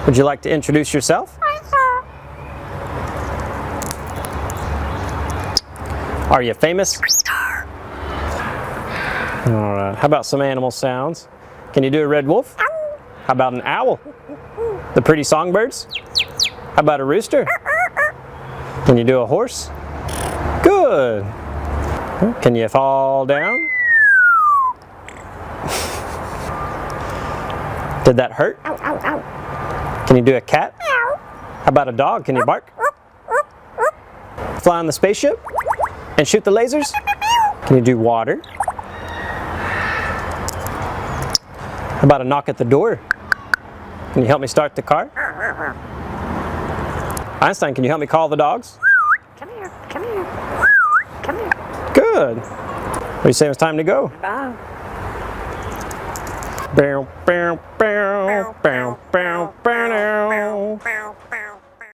Would you like to introduce yourself? Are you famous? All right. How about some animal sounds? Can you do a red wolf? How about an owl? The pretty songbirds? How about a rooster? Can you do a horse? Good. Can you fall down? Did that hurt? Ow, ow, ow. Can you do a cat? Ow. How about a dog? Can you bark? Fly on the spaceship? And shoot the lasers? Can you do water? How about a knock at the door? Can you help me start the car? Einstein, can you help me call the dogs? Come here, come here, come here. Good. What do you say it's time to go? Bye. Bow, bow, bow, bow, bow.